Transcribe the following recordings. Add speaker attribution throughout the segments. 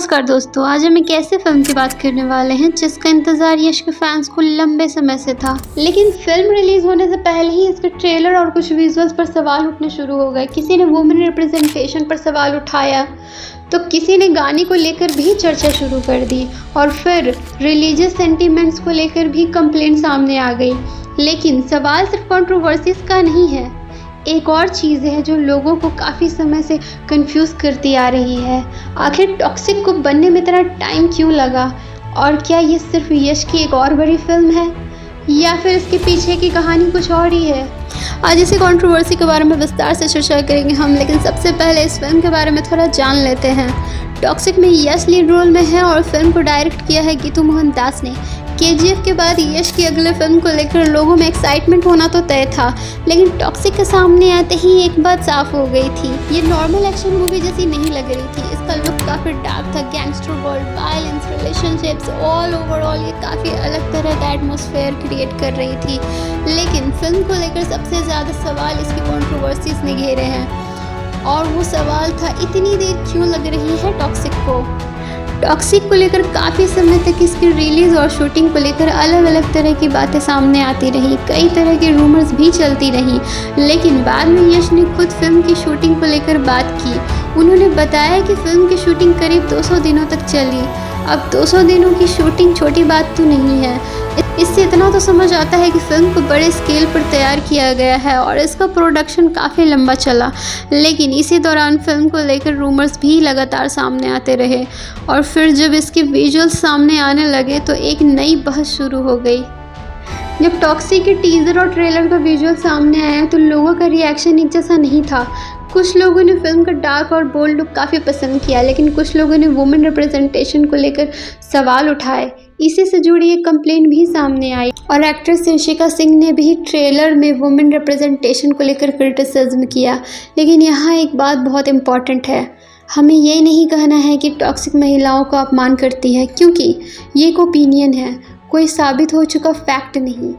Speaker 1: नमस्कार दोस्तों, आज हम एक ऐसे फिल्म की बात करने वाले हैं जिसका इंतज़ार यश के फैंस को लंबे समय से था। लेकिन फिल्म रिलीज होने से पहले ही इसके ट्रेलर और कुछ विजुअल्स पर सवाल उठने शुरू हो गए। किसी ने वुमेन रिप्रेजेंटेशन पर सवाल उठाया तो किसी ने गाने को लेकर भी चर्चा शुरू कर दी और फिर रिलीजियस सेंटिमेंट्स को लेकर भी कंप्लेंट सामने आ गई। लेकिन सवाल सिर्फ कंट्रोवर्सीज का नहीं है, एक और चीज़ है जो लोगों को काफ़ी समय से कंफ्यूज करती आ रही है। आखिर टॉक्सिक को बनने में इतना टाइम क्यों लगा और क्या ये सिर्फ यश की एक और बड़ी फिल्म है या फिर इसके पीछे की कहानी कुछ और ही है। आज इसी कंट्रोवर्सी के बारे में विस्तार से चर्चा करेंगे हम, लेकिन सबसे पहले इस फिल्म के बारे में थोड़ा जान लेते हैं। टॉक्सिक में यश लीड रोल में है और फिल्म को डायरेक्ट किया है गीतू मोहन दास ने। केजीएफ के बाद यश की अगले फिल्म को लेकर लोगों में एक्साइटमेंट होना तो तय था, लेकिन टॉक्सिक के सामने आते ही एक बात साफ हो गई थी, ये नॉर्मल एक्शन मूवी जैसी नहीं लग रही थी। इसका लुक काफ़ी डार्क था, gangster world, violence, relationships, all overall ये काफ़ी अलग तरह का एटमॉस्फेयर क्रिएट कर रही थी। लेकिन फिल्म को लेकर सबसे ज़्यादा सवाल इसकी कंट्रोवर्सीज ने घेरे हैं और वो सवाल था, इतनी देर क्यों लग रही है टॉक्सिक को। टॉक्सिक को लेकर काफ़ी समय तक इसकी रिलीज़ और शूटिंग को लेकर अलग अलग तरह की बातें सामने आती रही, कई तरह की रूमर्स भी चलती रही। लेकिन बाद में यश ने खुद फिल्म की शूटिंग को लेकर बात की। उन्होंने बताया कि फिल्म की शूटिंग करीब 200 दिनों तक चली। अब 200 दिनों की शूटिंग छोटी बात तो नहीं है। इससे इतना तो समझ आता है कि फिल्म को बड़े स्केल पर तैयार किया गया है और इसका प्रोडक्शन काफ़ी लंबा चला। लेकिन इसी दौरान फिल्म को लेकर रूमर्स भी लगातार सामने आते रहे और फिर जब इसके विजुअल्स सामने आने लगे तो एक नई बहस शुरू हो गई। जब टॉक्सिक के टीज़र और ट्रेलर का विजुअल सामने आया तो लोगों का रिएक्शन एक जैसा नहीं था। कुछ लोगों ने फिल्म का डार्क और बोल्ड लुक काफ़ी पसंद किया, लेकिन कुछ लोगों ने वुमेन रिप्रेजेंटेशन को लेकर सवाल उठाए। इसी से जुड़ी एक कंप्लेंट भी सामने आई और एक्ट्रेस ऋषिका सिंह ने भी ट्रेलर में वुमेन रिप्रेजेंटेशन को लेकर क्रिटिसिज्म किया। लेकिन यहाँ एक बात बहुत इम्पॉर्टेंट है, हमें ये नहीं कहना है कि टॉक्सिक महिलाओं का अपमान करती है, क्योंकि ये एक ओपिनियन है, कोई साबित हो चुका फैक्ट नहीं।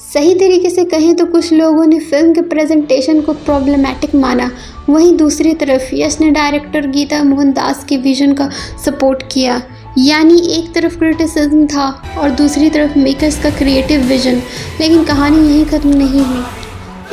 Speaker 1: सही तरीके से कहें तो कुछ लोगों ने फिल्म के प्रेजेंटेशन को प्रॉब्लमैटिक माना, वहीं दूसरी तरफ यश ने डायरेक्टर गीता मोहन दास के विजन का सपोर्ट किया। यानी एक तरफ क्रिटिसिज्म था और दूसरी तरफ मेकर्स का क्रिएटिव विजन। लेकिन कहानी यहीं ख़त्म नहीं हुई।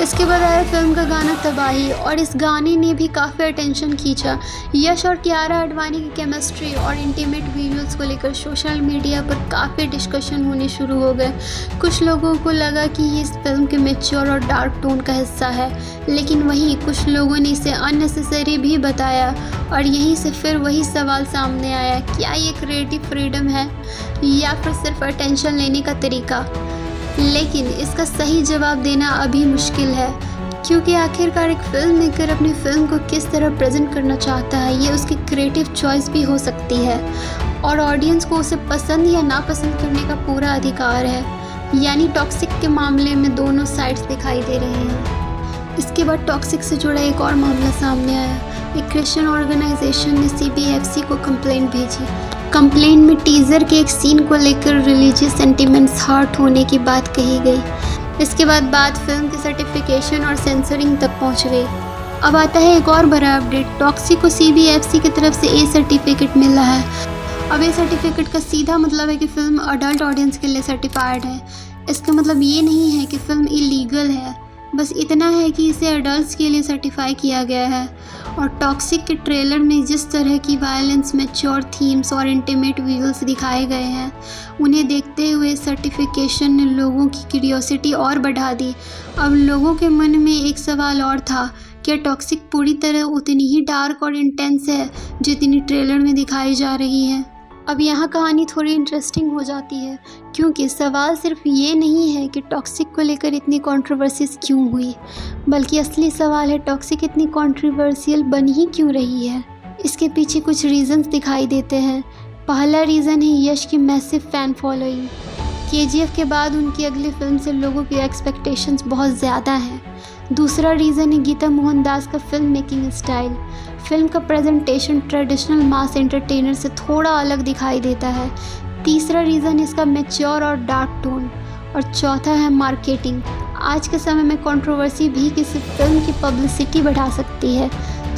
Speaker 1: इसके बाद आया फिल्म का गाना तबाही और इस गाने ने भी काफ़ी अटेंशन खींचा। यश और कियारा आडवाणी की केमिस्ट्री और इंटीमेट विजुअल्स को लेकर सोशल मीडिया पर काफ़ी डिस्कशन होने शुरू हो गए। कुछ लोगों को लगा कि ये इस फिल्म के मैच्योर और डार्क टोन का हिस्सा है, लेकिन वहीं कुछ लोगों ने इसे अननेसेसरी भी बताया और यहीं से फिर वही सवाल सामने आया, क्या ये क्रिएटिव फ्रीडम है या फिर सिर्फ अटेंशन लेने का तरीका। लेकिन इसका सही जवाब देना अभी मुश्किल है, क्योंकि आखिरकार एक फिल्म मेकर अपनी फिल्म को किस तरह प्रेजेंट करना चाहता है ये उसकी क्रिएटिव चॉइस भी हो सकती है और ऑडियंस को उसे पसंद या नापसंद करने का पूरा अधिकार है। यानी टॉक्सिक के मामले में दोनों साइड्स दिखाई दे रहे हैं। इसके बाद टॉक्सिक से जुड़ा एक और मामला सामने आया। एक क्रिश्चियन ऑर्गेनाइजेशन ने CBFC को कंप्लेंट भेजी। कंप्लेंट में टीज़र के एक सीन को लेकर रिलीजियस सेंटिमेंट्स हर्ट होने की बात कही गई। इसके बाद बात फिल्म के सर्टिफिकेशन और सेंसरिंग तक पहुंच गई। अब आता है एक और बड़ा अपडेट, टॉक्सिक को CBFC की तरफ से A सर्टिफिकेट मिला है। अब A सर्टिफिकेट का सीधा मतलब है कि फ़िल्म अडल्ट ऑडियंस के लिए सर्टिफाइड है। इसका मतलब ये नहीं है कि फ़िल्म इलीगल है, बस इतना है कि इसे अडल्ट्स के लिए सर्टिफाई किया गया है। और टॉक्सिक के ट्रेलर में जिस तरह की वायलेंस, मैच्योर थीम्स और इंटीमेट विजुअल्स दिखाए गए हैं, उन्हें देखते हुए सर्टिफिकेशन ने लोगों की क्यूरियोसिटी और बढ़ा दी। अब लोगों के मन में एक सवाल और था, क्या टॉक्सिक पूरी तरह उतनी ही डार्क और इंटेंस है जितनी ट्रेलर में दिखाई जा रही है। अब यहाँ कहानी थोड़ी इंटरेस्टिंग हो जाती है, क्योंकि सवाल सिर्फ ये नहीं है कि टॉक्सिक को लेकर इतनी कंट्रोवर्सीज क्यों हुई, बल्कि असली सवाल है टॉक्सिक इतनी कंट्रोवर्शियल बन ही क्यों रही है। इसके पीछे कुछ रीजंस दिखाई देते हैं। पहला रीज़न है यश की मैसिव फ़ैन फॉलोइंग। KGF के बाद उनकी अगली फिल्म से लोगों की एक्सपेक्टेशंस बहुत ज़्यादा हैं। दूसरा रीज़न है गीता मोहन दास का फिल्म मेकिंग स्टाइल। फिल्म का प्रेजेंटेशन ट्रेडिशनल मास एंटरटेनर से थोड़ा अलग दिखाई देता है। तीसरा रीज़न इसका मैच्योर और डार्क टोन और चौथा है मार्केटिंग। आज के समय में कंट्रोवर्सी भी किसी फिल्म की पब्लिसिटी बढ़ा सकती है,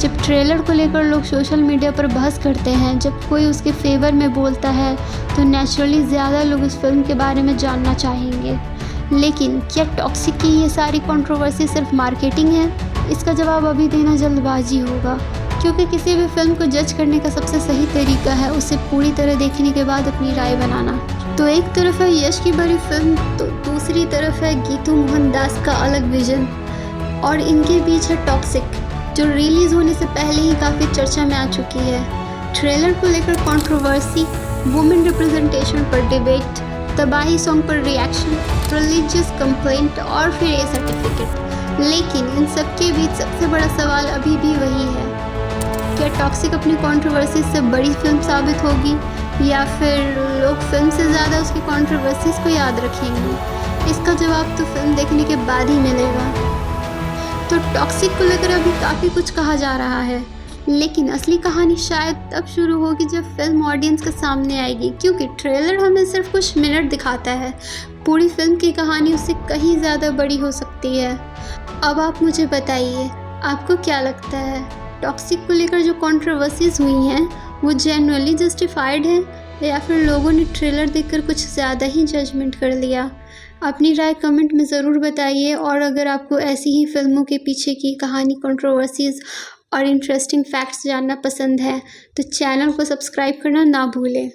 Speaker 1: जब ट्रेलर को लेकर लोग सोशल मीडिया पर बहस करते हैं, जब कोई उसके फेवर में बोलता है, तो नेचुरली ज़्यादा लोग इस फिल्म के बारे में जानना चाहेंगे। लेकिन क्या टॉक्सिक की ये सारी कंट्रोवर्सी सिर्फ मार्केटिंग है? इसका जवाब अभी देना जल्दबाजी होगा, क्योंकि किसी भी फिल्म को जज करने का सबसे सही तरीका है उसे पूरी तरह देखने के बाद अपनी राय बनाना। तो एक तरफ है यश की बड़ी फिल्म, तो दूसरी तरफ है गीतू मोहनदास का अलग विजन, और इनके बीच है टॉक्सिक, जो रिलीज़ होने से पहले ही काफ़ी चर्चा में आ चुकी है। ट्रेलर को लेकर कंट्रोवर्सी, वुमेन रिप्रेजेंटेशन पर डिबेट, तबाही सॉन्ग पर रिएक्शन, रिलीजियस कंप्लेंट और फिर ए सर्टिफिकेट। लेकिन इन सब के बीच सबसे बड़ा सवाल अभी भी वही है, क्या टॉक्सिक अपनी कंट्रोवर्सी से बड़ी फिल्म साबित होगी, या फिर लोग फिल्म से ज़्यादा उसकी कंट्रोवर्सीज़ को याद रखेंगे? इसका जवाब तो फिल्म देखने के बाद ही मिलेगा। तो टॉक्सिक को लेकर अभी काफ़ी कुछ कहा जा रहा है, लेकिन असली कहानी शायद तब शुरू होगी जब फिल्म ऑडियंस के सामने आएगी, क्योंकि ट्रेलर हमें सिर्फ कुछ मिनट दिखाता है, पूरी फिल्म की कहानी उससे कहीं ज़्यादा बड़ी हो सकती है। अब आप मुझे बताइए, आपको क्या लगता है, टॉक्सिक को लेकर जो कंट्रोवर्सीज़ हुई हैं वो जेन्युइनली जस्टिफाइड है, या फिर लोगों ने ट्रेलर देखकर कुछ ज़्यादा ही जजमेंट कर लिया? अपनी राय कमेंट में ज़रूर बताइए, और अगर आपको ऐसी ही फिल्मों के पीछे की कहानी, कंट्रोवर्सीज़ और इंटरेस्टिंग फैक्ट्स जानना पसंद है तो चैनल को सब्सक्राइब करना ना भूलें।